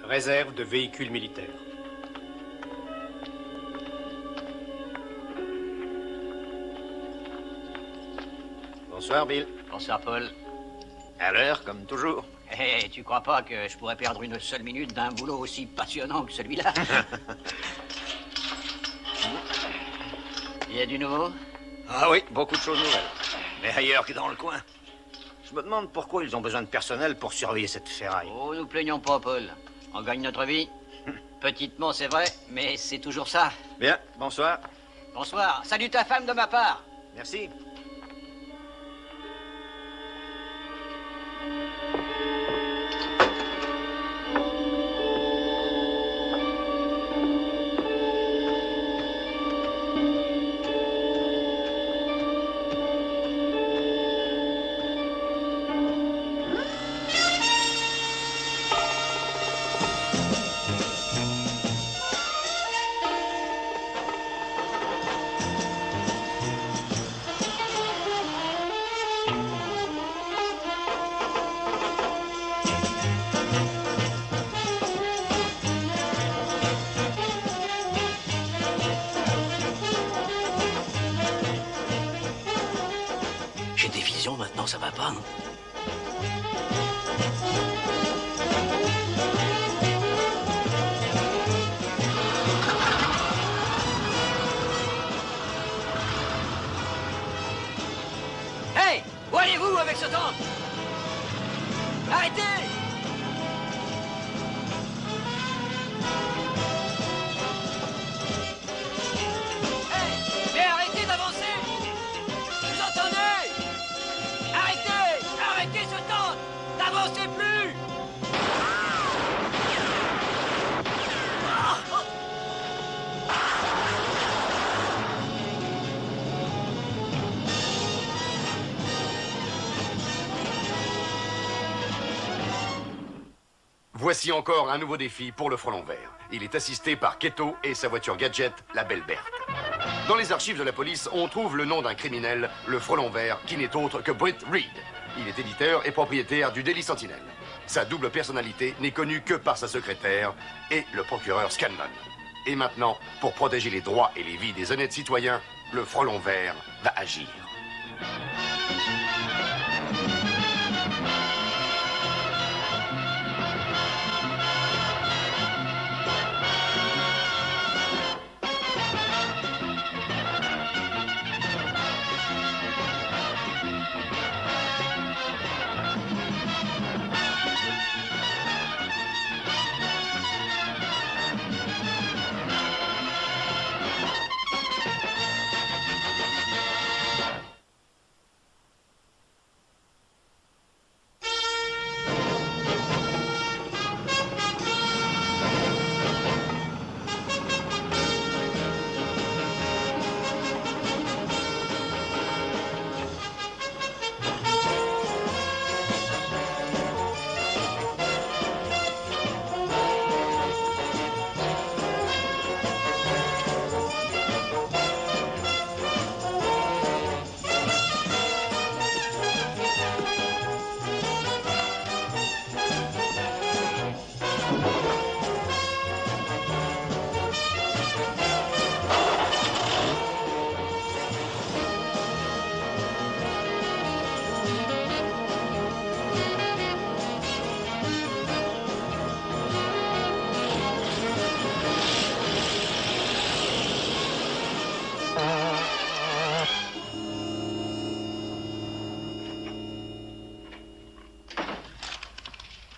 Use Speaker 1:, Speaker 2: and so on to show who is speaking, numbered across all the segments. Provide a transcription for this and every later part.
Speaker 1: Réserve de véhicules militaires. Bonsoir, Bill.
Speaker 2: Bonsoir, Paul.
Speaker 1: À l'heure, comme toujours.
Speaker 2: Hé, tu crois pas que je pourrais perdre une seule minute d'un boulot aussi passionnant que celui-là? Il y a du nouveau?
Speaker 1: Ah oui, beaucoup de choses nouvelles. Mais ailleurs que dans le coin. Je me demande pourquoi ils ont besoin de personnel pour surveiller cette ferraille.
Speaker 2: Oh, nous plaignons pas, Paul. On gagne notre vie. Petitement, c'est vrai, mais c'est toujours ça.
Speaker 1: Bien, bonsoir.
Speaker 2: Bonsoir. Salut ta femme de ma part.
Speaker 1: Merci.
Speaker 2: J'ai des visions maintenant, ça va pas, non? Hey! Où allez-vous avec ce tank? Arrêtez! Hey! Mais arrêtez d'avancer! Vous entendez? Arrêtez! Arrêtez ce tank! N'avancez plus!
Speaker 3: Voici encore un nouveau défi pour le Frelon Vert. Il est assisté par Keto et sa voiture gadget, la Belle Berthe. Dans les archives de la police, on trouve le nom d'un criminel, le Frelon Vert, qui n'est autre que Britt Reed. Il est éditeur et propriétaire du Daily Sentinel. Sa double personnalité n'est connue que par sa secrétaire et le procureur Scanlon. Et maintenant, pour protéger les droits et les vies des honnêtes citoyens, le Frelon Vert va agir.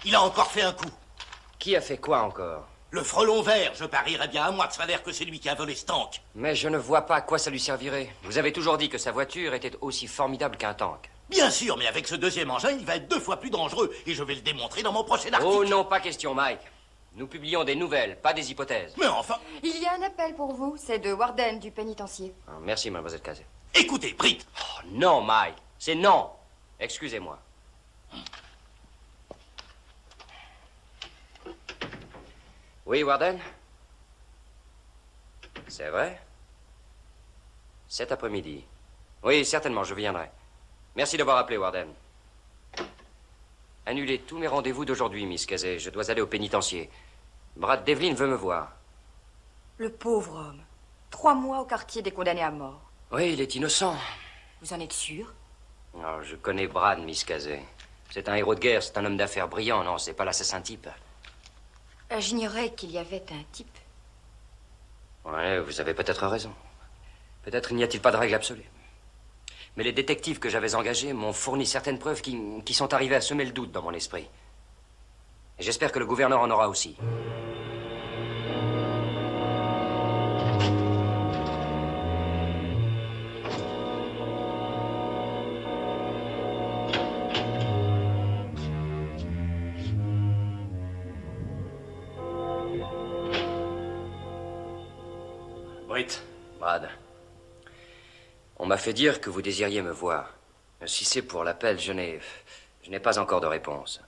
Speaker 4: Il a encore fait un coup.
Speaker 5: Qui a fait quoi encore?
Speaker 4: Le Frelon Vert, je parierais bien à moi de salaire que c'est lui qui a volé ce tank.
Speaker 5: Mais je ne vois pas à quoi ça lui servirait. Vous avez toujours dit que sa voiture était aussi formidable qu'un tank.
Speaker 4: Bien sûr, mais avec ce deuxième engin, il va être 2 fois plus dangereux. Et je vais le démontrer dans mon prochain article.
Speaker 5: Oh non, pas question, Mike. Nous publions des nouvelles, pas des hypothèses.
Speaker 4: Mais enfin...
Speaker 6: Il y a un appel pour vous, c'est de Warden du pénitencier.
Speaker 5: Ah, merci, mademoiselle Casey.
Speaker 4: Écoutez, Britt.
Speaker 5: Oh, non, Mike, c'est non. Excusez-moi. Oui, Warden? C'est vrai? Cet après-midi. Oui, certainement, je viendrai. Merci d'avoir appelé, Warden. Annulez tous mes rendez-vous d'aujourd'hui, Miss Casey. Je dois aller au pénitencier. Brad Devlin veut me voir.
Speaker 6: Le pauvre homme. 3 mois au quartier des condamnés à mort.
Speaker 5: Oui, il est innocent.
Speaker 6: Vous en êtes sûr?
Speaker 5: Oh, je connais Brad, Miss Casey. C'est un héros de guerre, c'est un homme d'affaires brillant. Non, c'est pas l'assassin type.
Speaker 6: J'ignorais qu'il y avait un type.
Speaker 5: Ouais, vous avez peut-être raison. Peut-être n'y a-t-il pas de règle absolue. Mais les détectives que j'avais engagés m'ont fourni certaines preuves qui sont arrivées à semer le doute dans mon esprit. Et j'espère que le gouverneur en aura aussi.
Speaker 7: Britt.
Speaker 5: Brad, on m'a fait dire que vous désiriez me voir. Si c'est pour l'appel, je n'ai pas encore de réponse.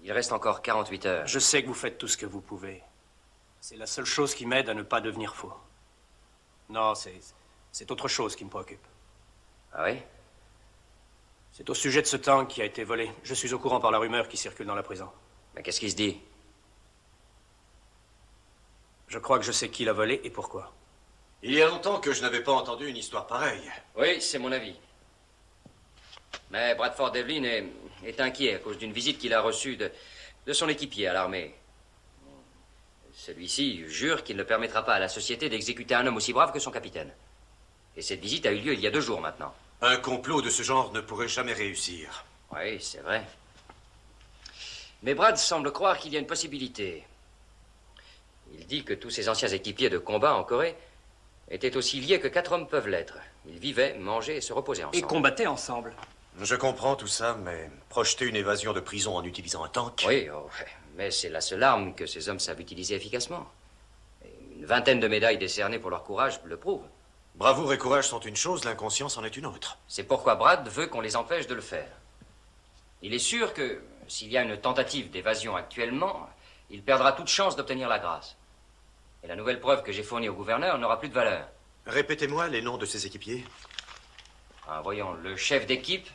Speaker 5: Il reste encore 48 heures.
Speaker 7: Je sais que vous faites tout ce que vous pouvez. C'est la seule chose qui m'aide à ne pas devenir fou. Non, c'est autre chose qui me préoccupe.
Speaker 5: Ah oui?
Speaker 7: C'est au sujet de ce tank qui a été volé. Je suis au courant par la rumeur qui circule dans la prison.
Speaker 5: Mais qu'est-ce qui se dit?
Speaker 7: Je crois que je sais qui l'a volé et pourquoi.
Speaker 8: Il y a longtemps que je n'avais pas entendu une histoire pareille.
Speaker 5: Oui, c'est mon avis. Mais Bradford Devlin est inquiet à cause d'une visite qu'il a reçue de son équipier à l'armée. Celui-ci jure qu'il ne permettra pas à la société d'exécuter un homme aussi brave que son capitaine. Et cette visite a eu lieu il y a 2 jours maintenant.
Speaker 8: Un complot de ce genre ne pourrait jamais réussir.
Speaker 5: Oui, c'est vrai. Mais Brad semble croire qu'il y a une possibilité. Il dit que tous ses anciens équipiers de combat en Corée étaient aussi liés que 4 hommes peuvent l'être. Ils vivaient, mangeaient et se reposaient ensemble.
Speaker 7: Et combattaient ensemble.
Speaker 8: Je comprends tout ça, mais projeter une évasion de prison en utilisant un tank...
Speaker 5: Oui, oh, mais c'est la seule arme que ces hommes savent utiliser efficacement. Et une vingtaine de médailles décernées pour leur courage le prouvent.
Speaker 8: Bravoure et courage sont une chose, l'inconscience en est une autre.
Speaker 5: C'est pourquoi Brad veut qu'on les empêche de le faire. Il est sûr que s'il y a une tentative d'évasion actuellement, il perdra toute chance d'obtenir la grâce. Et la nouvelle preuve que j'ai fournie au gouverneur n'aura plus de valeur.
Speaker 8: Répétez-moi les noms de ces équipiers.
Speaker 5: Ah, voyons, le chef d'équipe,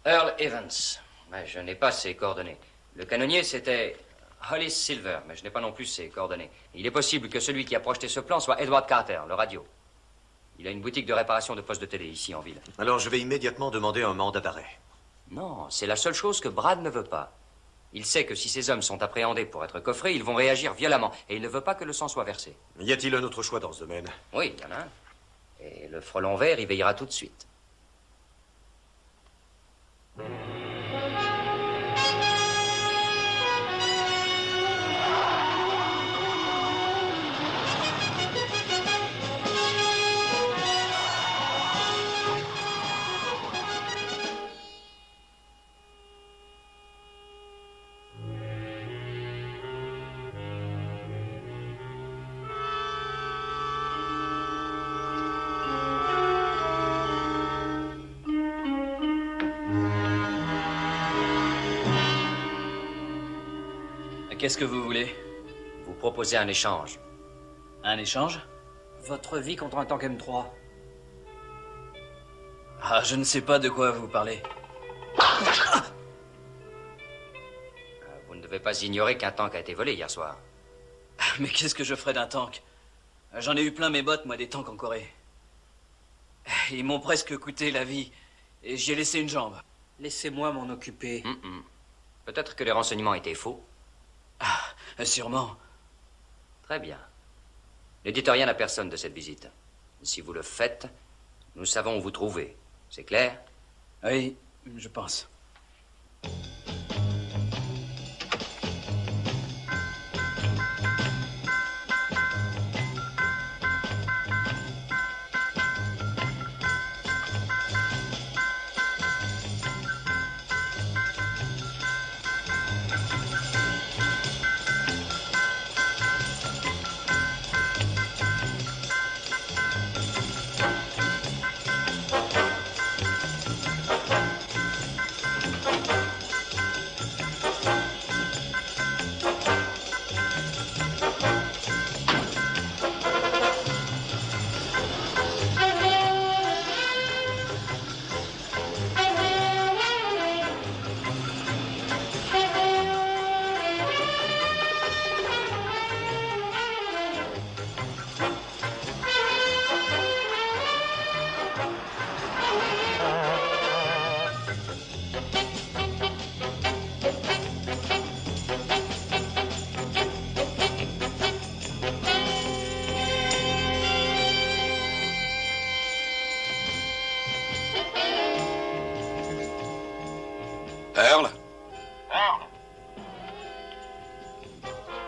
Speaker 5: Earl Evans. Mais je n'ai pas ses coordonnées. Le canonnier, c'était Hollis Silver, mais je n'ai pas non plus ses coordonnées. Il est possible que celui qui a projeté ce plan soit Edward Carter, le radio. Il a une boutique de réparation de postes de télé ici en ville.
Speaker 8: Alors je vais immédiatement demander un mandat d'arrêt.
Speaker 5: Non, c'est la seule chose que Brad ne veut pas. Il sait que si ces hommes sont appréhendés pour être coffrés, ils vont réagir violemment. Et il ne veut pas que le sang soit versé.
Speaker 8: Y a-t-il un autre choix dans ce domaine?
Speaker 5: Oui, il y en a un. Et le frelon vert y veillera tout de suite.
Speaker 9: Qu'est-ce que vous voulez?
Speaker 5: Vous proposez un échange.
Speaker 9: Un échange?
Speaker 7: Votre vie contre un tank M3.
Speaker 9: Ah, je ne sais pas de quoi vous parlez.
Speaker 5: Vous ne devez pas ignorer qu'un tank a été volé hier soir.
Speaker 9: Mais qu'est-ce que je ferais d'un tank? J'en ai eu plein mes bottes, moi, des tanks en Corée. Ils m'ont presque coûté la vie. Et j'y ai laissé une jambe.
Speaker 7: Laissez-moi m'en occuper.
Speaker 5: Peut-être que les renseignements étaient faux.
Speaker 9: Ah, sûrement.
Speaker 5: Très bien. Ne dites rien à personne de cette visite. Si vous le faites, nous savons où vous trouver. C'est clair?
Speaker 9: Oui, je pense.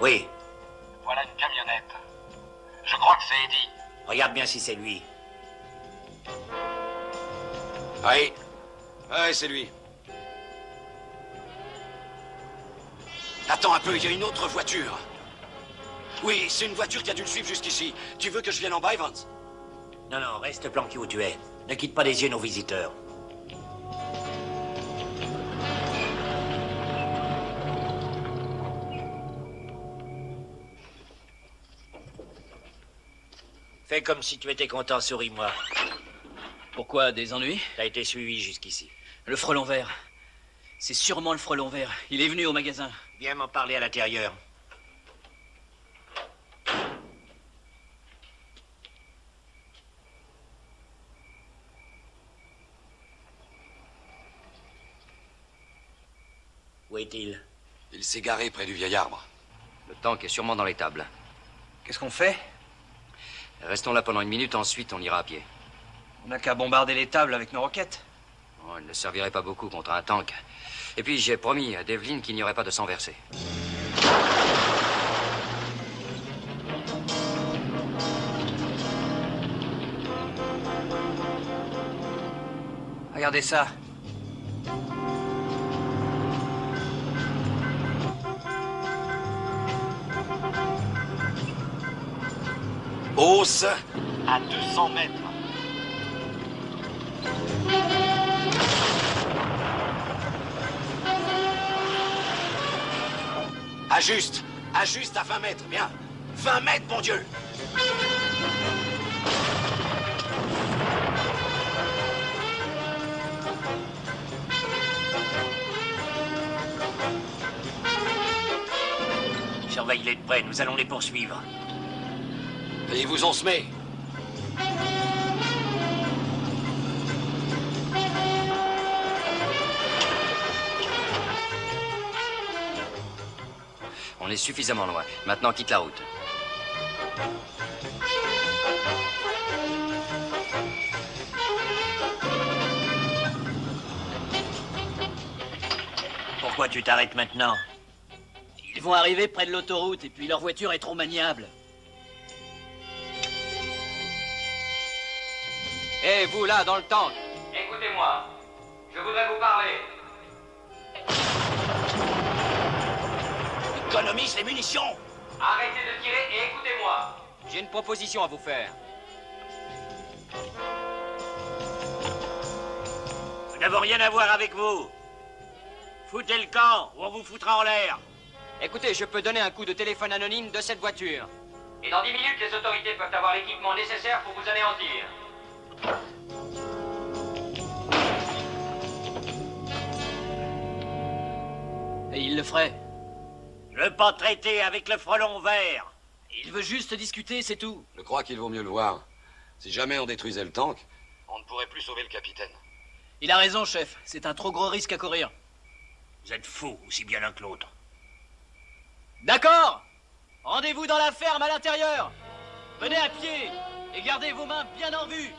Speaker 1: Oui.
Speaker 10: Voilà une camionnette. Je crois que c'est Eddie.
Speaker 1: Regarde bien si c'est lui.
Speaker 11: Oui. Ouais, c'est lui. Attends un peu, il y a une autre voiture. Oui, c'est une voiture qui a dû le suivre jusqu'ici. Tu veux que je vienne en bas, Evans?
Speaker 1: Non, non, reste planqué où tu es. Ne quitte pas des yeux nos visiteurs. Fais comme si tu étais content, souris-moi.
Speaker 9: Pourquoi, des ennuis?
Speaker 1: T'as été suivi jusqu'ici.
Speaker 9: Le frelon vert. C'est sûrement le frelon vert. Il est venu au magasin.
Speaker 1: Viens m'en parler à l'intérieur. Où est-il?
Speaker 11: Il s'est garé près du vieil arbre.
Speaker 5: Le tank est sûrement dans l'étable.
Speaker 7: Qu'est-ce qu'on fait?
Speaker 5: Restons là pendant une minute, ensuite on ira à pied.
Speaker 7: On n'a qu'à bombarder l'étable avec nos roquettes.
Speaker 5: Oh, il ne servirait pas beaucoup contre un tank. Et puis j'ai promis à Devlin qu'il n'y aurait pas de sang versé.
Speaker 7: Regardez ça.
Speaker 11: Hausse
Speaker 10: À 200 mètres.
Speaker 11: Ajuste. Ajuste à 20 mètres, bien. 20 mètres, bon Dieu.
Speaker 1: Surveille-les de près, nous allons les poursuivre.
Speaker 11: Et vous on se met.
Speaker 5: On est suffisamment loin. Maintenant quitte la route.
Speaker 1: Pourquoi tu t'arrêtes maintenant?
Speaker 9: Ils vont arriver près de l'autoroute et puis leur voiture est trop maniable.
Speaker 5: Hé, vous là, dans le tank. Écoutez-moi. Je voudrais vous parler.
Speaker 11: Économise les munitions.
Speaker 5: Arrêtez de tirer et écoutez-moi. J'ai une proposition à vous faire.
Speaker 1: Nous n'avons rien à voir avec vous. Foutez le camp ou on vous foutra en l'air.
Speaker 5: Écoutez, je peux donner un coup de téléphone anonyme de cette voiture. Et dans 10 minutes, les autorités peuvent avoir l'équipement nécessaire pour vous anéantir.
Speaker 9: Et il le ferait.
Speaker 1: Je veux pas traiter avec le frelon vert.
Speaker 9: Il veut juste discuter, c'est tout.
Speaker 11: Je crois qu'il vaut mieux le voir. Si jamais on détruisait le tank, on ne pourrait plus sauver le capitaine.
Speaker 9: Il a raison, chef. C'est un trop gros risque à courir.
Speaker 1: Vous êtes fous, aussi bien l'un que l'autre.
Speaker 9: D'accord. Rendez-vous dans la ferme à l'intérieur. Venez à pied et gardez vos mains bien en vue.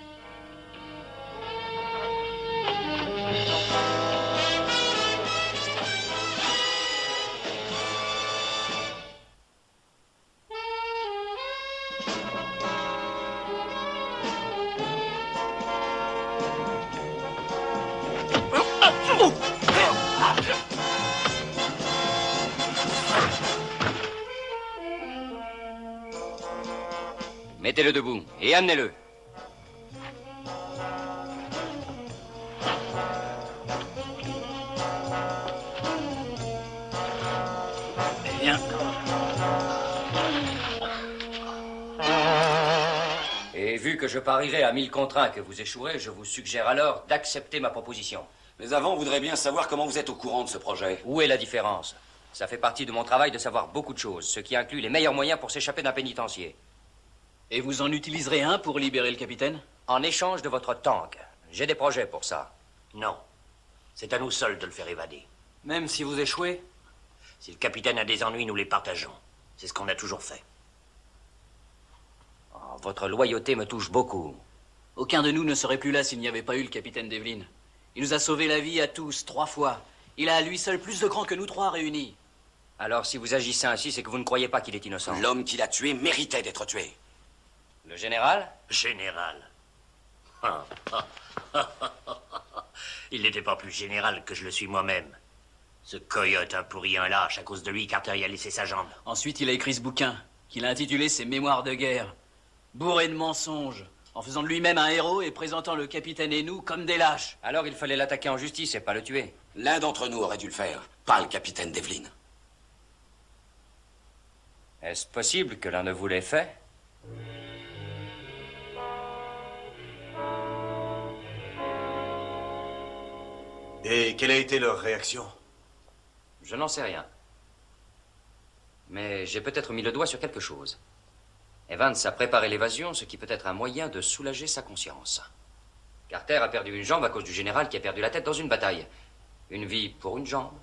Speaker 5: Mettez-le debout et amenez-le.
Speaker 9: Bien.
Speaker 5: Et vu que je parierai à 1000 contre 1 que vous échouerez, je vous suggère alors d'accepter ma proposition.
Speaker 11: Mais avant, on voudrait bien savoir comment vous êtes au courant de ce projet.
Speaker 5: Où est la différence? Ça fait partie de mon travail de savoir beaucoup de choses, ce qui inclut les meilleurs moyens pour s'échapper d'un pénitencier.
Speaker 9: Et vous en utiliserez un pour libérer le capitaine?
Speaker 5: En échange de votre tank. J'ai des projets pour ça.
Speaker 1: Non. C'est à nous seuls de le faire évader.
Speaker 7: Même si vous échouez?
Speaker 1: Si le capitaine a des ennuis, nous les partageons. C'est ce qu'on a toujours fait.
Speaker 5: Oh, votre loyauté me touche beaucoup.
Speaker 9: Aucun de nous ne serait plus là s'il n'y avait pas eu le capitaine Devlin. Il nous a sauvé la vie à tous, 3 fois. Il a à lui seul plus de cran que nous 3 réunis.
Speaker 5: Alors, si vous agissez ainsi, c'est que vous ne croyez pas qu'il est innocent.
Speaker 11: L'homme qui l'a tué méritait d'être tué.
Speaker 5: Le général?
Speaker 12: Général. Il n'était pas plus général que je le suis moi-même. Ce coyote, un pourri, un lâche, à cause de lui, Carter y a laissé sa jambe.
Speaker 9: Ensuite, il a écrit ce bouquin, qu'il a intitulé Ses mémoires de guerre. Bourré de mensonges, en faisant de lui-même un héros et présentant le capitaine et nous comme des lâches.
Speaker 5: Alors, il fallait l'attaquer en justice et pas le tuer.
Speaker 11: L'un d'entre nous aurait dû le faire, pas le capitaine Devlin.
Speaker 5: Est-ce possible que l'un de vous l'ait fait?
Speaker 8: Et quelle a été leur réaction?
Speaker 5: Je n'en sais rien. Mais j'ai peut-être mis le doigt sur quelque chose. Evans a préparé l'évasion, ce qui peut être un moyen de soulager sa conscience. Carter a perdu une jambe à cause du général qui a perdu la tête dans une bataille. Une vie pour une jambe.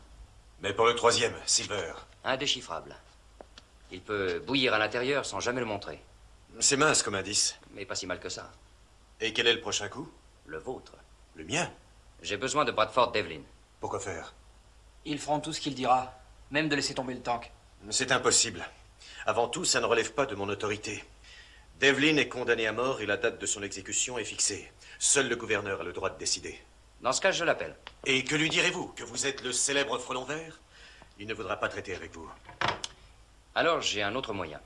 Speaker 8: Mais pour le troisième, Silver.
Speaker 5: Indéchiffrable. Il peut bouillir à l'intérieur sans jamais le montrer.
Speaker 8: C'est mince comme indice.
Speaker 5: Mais pas si mal que ça.
Speaker 8: Et quel est le prochain coup?
Speaker 5: Le vôtre.
Speaker 8: Le mien?
Speaker 5: J'ai besoin de Bradford Devlin.
Speaker 8: Pourquoi faire?
Speaker 9: Ils feront tout ce qu'il dira, même de laisser tomber le tank.
Speaker 8: C'est impossible. Avant tout, ça ne relève pas de mon autorité. Devlin est condamné à mort et la date de son exécution est fixée. Seul le gouverneur a le droit de décider.
Speaker 5: Dans ce cas, je l'appelle.
Speaker 8: Et que lui direz-vous? Que vous êtes le célèbre frelon vert? Il ne voudra pas traiter avec vous.
Speaker 5: Alors, j'ai un autre moyen.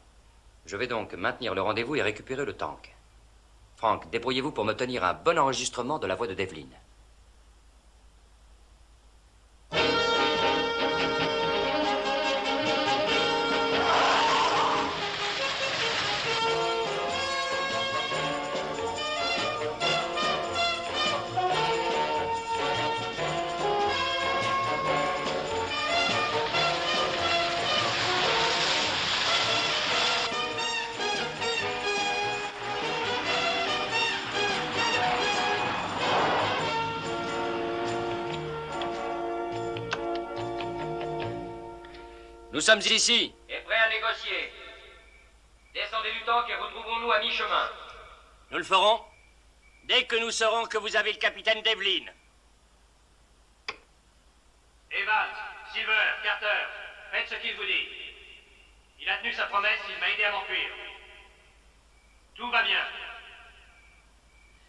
Speaker 5: Je vais donc maintenir le rendez-vous et récupérer le tank. Frank, débrouillez-vous pour me tenir un bon enregistrement de la voix de Devlin. Nous sommes ici. Et prêts à négocier. Descendez du tank et retrouvons-nous à mi-chemin.
Speaker 12: Nous le ferons dès que nous saurons que vous avez le capitaine Devlin.
Speaker 10: Evans, Silver, Carter, faites ce qu'il vous dit. Il a tenu sa promesse, il m'a aidé à m'enfuir. Tout va bien.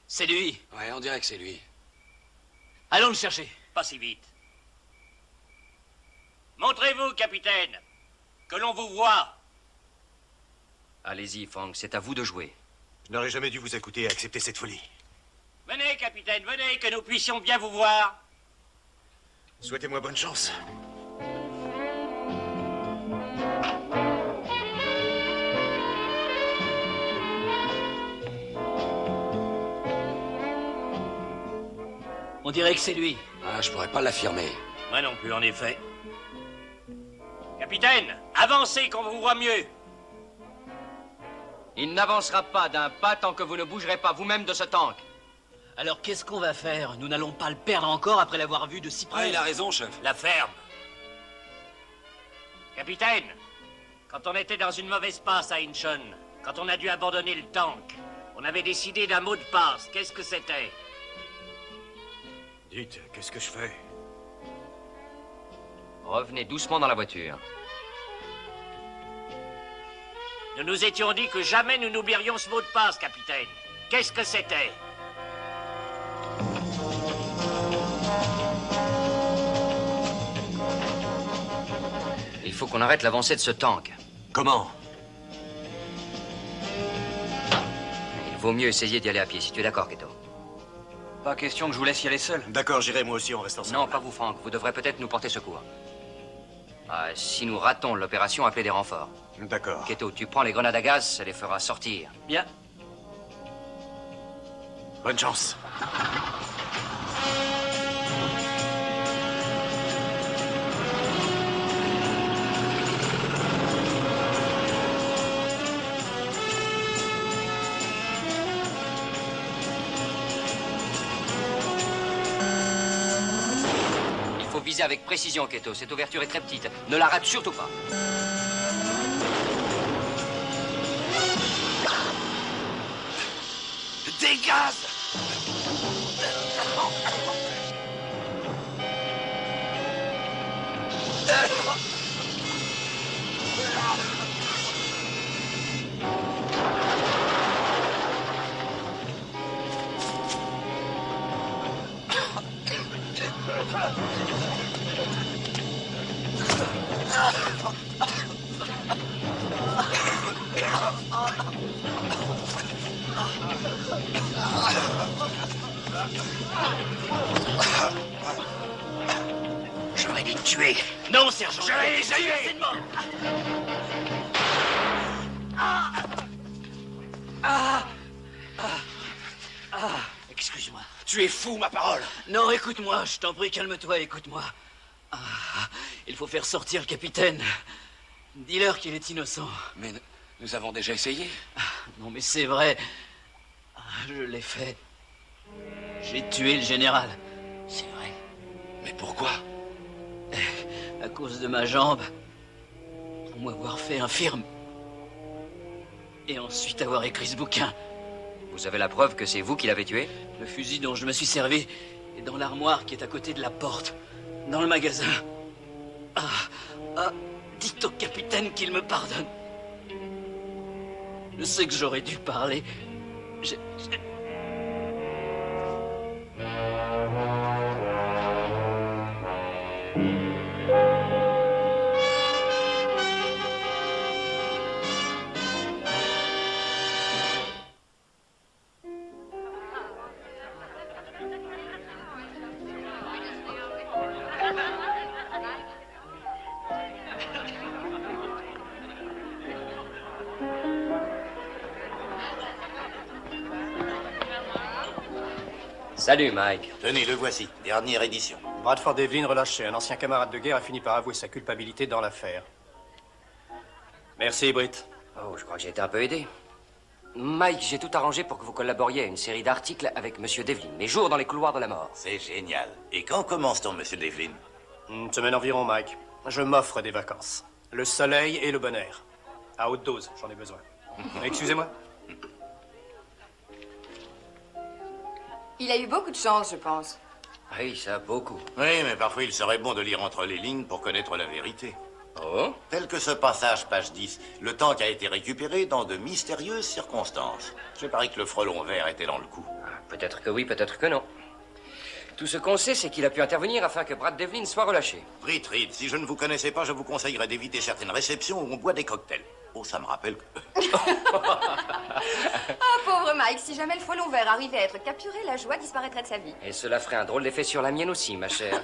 Speaker 9: C'est lui.
Speaker 11: Ouais, on dirait que c'est lui.
Speaker 9: Allons le chercher.
Speaker 12: Pas si vite. Montrez-vous, capitaine. Que l'on vous voit.
Speaker 5: Allez-y, Frank, c'est à vous de jouer.
Speaker 8: Je n'aurais jamais dû vous écouter et accepter cette folie.
Speaker 12: Venez, capitaine, venez, que nous puissions bien vous voir.
Speaker 8: Souhaitez-moi bonne chance.
Speaker 9: On dirait que c'est lui.
Speaker 11: Ah, je pourrais pas l'affirmer.
Speaker 12: Moi non plus, en effet. Capitaine, avancez qu'on vous voit mieux.
Speaker 5: Il n'avancera pas d'un pas tant que vous ne bougerez pas vous-même de ce tank.
Speaker 9: Alors qu'est-ce qu'on va faire? Nous n'allons pas le perdre encore après l'avoir vu de si près.
Speaker 11: Ouais, il a raison, chef.
Speaker 12: La ferme. Capitaine, quand on était dans une mauvaise passe à Incheon, quand on a dû abandonner le tank, on avait décidé d'un mot de passe. Qu'est-ce que c'était?
Speaker 8: Dites, qu'est-ce que je fais?
Speaker 5: Revenez doucement dans la voiture.
Speaker 12: Nous nous étions dit que jamais nous n'oublierions ce mot de passe, capitaine. Qu'est-ce que c'était?
Speaker 5: Il faut qu'on arrête l'avancée de ce tank.
Speaker 8: Comment?
Speaker 5: Il vaut mieux essayer d'y aller à pied, si tu es d'accord, Keto.
Speaker 9: Pas question que je vous laisse y aller seul.
Speaker 8: D'accord, j'irai moi aussi, on reste ensemble.
Speaker 5: Non, pas vous, Frank. Vous devrez peut-être nous porter secours. Si nous ratons l'opération, appelez des renforts.
Speaker 8: D'accord.
Speaker 5: Keto, tu prends les grenades à gaz, ça les fera sortir.
Speaker 9: Bien.
Speaker 8: Bonne chance.
Speaker 5: Il faut viser avec précision, Keto. Cette ouverture est très petite. Ne la rate surtout pas.
Speaker 11: Des gaz! J'aurais dû te tuer.
Speaker 12: Non, sergent.
Speaker 11: J'aurais essayé.
Speaker 12: C'est mort.
Speaker 11: Excuse-moi. Tu es fou, ma parole.
Speaker 9: Non, écoute-moi, je t'en prie, calme-toi, écoute-moi. Ah, il faut faire sortir le capitaine. Dis-leur qu'il est innocent.
Speaker 11: Mais nous avons déjà essayé.
Speaker 9: Non, mais c'est vrai. Je l'ai fait. J'ai tué le général.
Speaker 11: C'est vrai. Mais pourquoi?
Speaker 9: À cause de ma jambe. Pour m'avoir fait infirme. Et ensuite avoir écrit ce bouquin.
Speaker 5: Vous avez la preuve que c'est vous qui l'avez tué?
Speaker 9: Le fusil dont je me suis servi est dans l'armoire qui est à côté de la porte. Dans le magasin. Dites au capitaine qu'il me pardonne. Je sais que j'aurais dû parler.
Speaker 5: Salut, Mike.
Speaker 4: Tenez, le voici. Dernière édition.
Speaker 7: Bradford Devlin relâché. Un ancien camarade de guerre a fini par avouer sa culpabilité dans l'affaire. Merci, Britt.
Speaker 5: Oh, je crois que j'ai été un peu aidé. Mike, j'ai tout arrangé pour que vous collaboriez à une série d'articles avec Monsieur Devlin. Mes jours dans les couloirs de la mort.
Speaker 4: C'est génial. Et quand commence-t-on, Monsieur Devlin?
Speaker 7: Une semaine environ, Mike. Je m'offre des vacances. Le soleil et le bon air. À haute dose, j'en ai besoin. Excusez-moi.
Speaker 6: Il a eu beaucoup de chance, je pense.
Speaker 5: Oui, ça, beaucoup.
Speaker 4: Oui, mais parfois il serait bon de lire entre les lignes pour connaître la vérité.
Speaker 5: Oh?
Speaker 4: Tel que ce passage, page 10. Le tank a été récupéré dans de mystérieuses circonstances. Je parie que le frelon vert était dans le coup.
Speaker 5: Peut-être que oui, peut-être que non. Tout ce qu'on sait, c'est qu'il a pu intervenir afin que Brad Devlin soit relâché.
Speaker 4: Britt Reed, si je ne vous connaissais pas, je vous conseillerais d'éviter certaines réceptions où on boit des cocktails. Oh, ça me rappelle que...
Speaker 6: Oh, pauvre Mike, si jamais le frelon vert arrivait à être capturé, la joie disparaîtrait de sa vie.
Speaker 5: Et cela ferait un drôle d'effet sur la mienne aussi, ma chère.